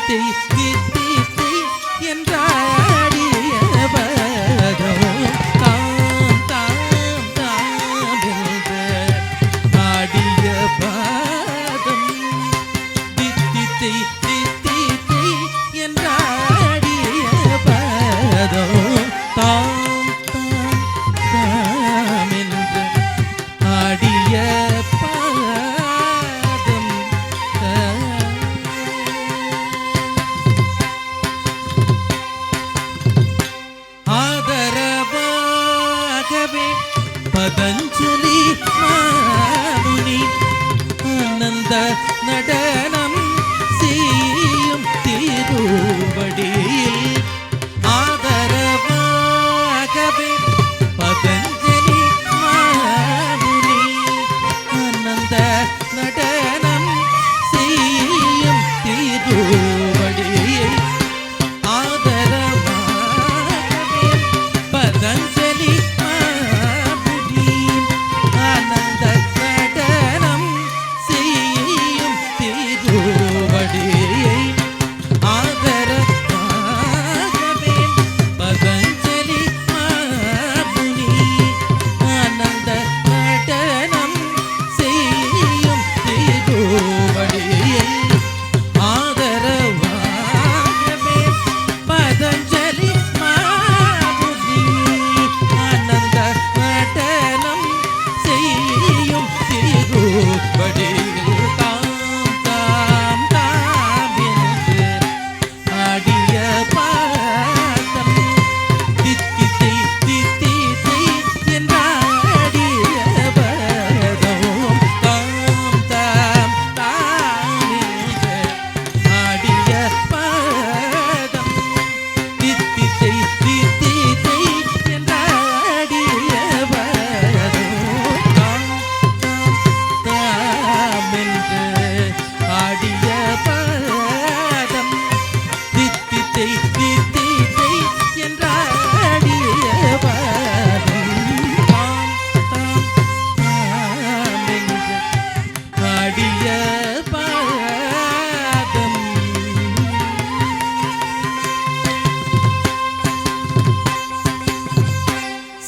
தித்தித்தை தித்தித்தை என்றாடிய பதம் தாம் தாம் தாம் என்ற ஆடிய பாதம் தித்தித்தை தித்தித்தை என்றாடிய பதம் தாம் தாம் தாம் என்ற ஆடிய பதஞ்சலி மாமுனி ஆனந்த நடனம் செய்யும் திருவடியில் ஆதரவாகவே பதஞ்சலி மாமுனி ஆனந்த நடனம் செய்யும் திருவடியில் ஆதரவாகவே பதஞ்சலி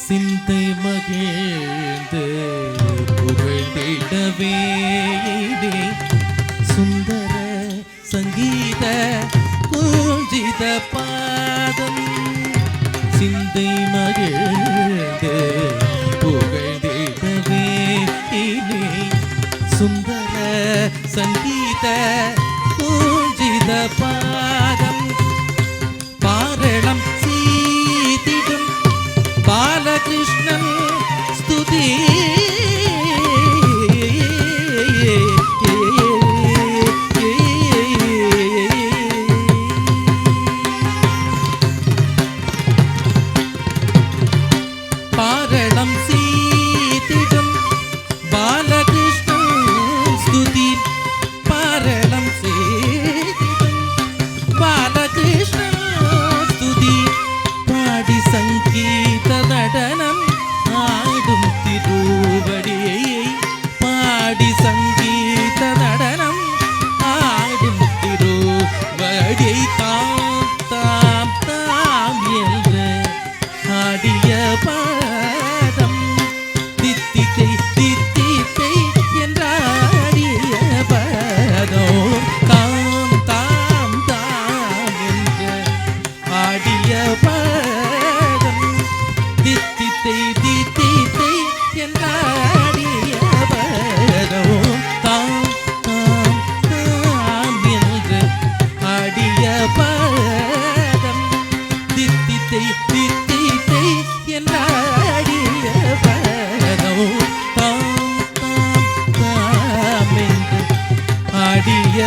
சிந்தை மகிழ்ந்து புகழ்ந்திடவே சுந்தர சங்கீத பூஜித பாதம் சிந்தை மகிழ்ந்து புகழ்ந்திடவே சுந்தர சங்கீத பூஜித பாதம் பாரளம் சீதிடும் பாலகிருஷ்ணன் ஸ்துதி பாரளம் சீதிடும் பாலகிருஷ்ணன் ஸ்துதி பாரளம் சீதிடும் பாலகிருஷ்ணன் ஸ்துதி பாடி சங்கீத நடனம் ஆடும் திருவடியை பாடி சங்கீத நடனம் ஆடும் திருவடியை தாம் தாம் தாம் என்று ஆடிய பாதம் தித்தித்தை தித்தித்தை என்றாடிய பாதம் தாம் தாம் தாம் என்று ஆடிய பாதம் தித்தித்தை தித்தித்தை என்றாடிய பாதம் தாம் தாம் தாம் என்று ஆடிய பாதம் தித்தித்தை தித்தித்தை என்றாடிய பாதம் தாம் தாம் தாம் என்று ஆடிய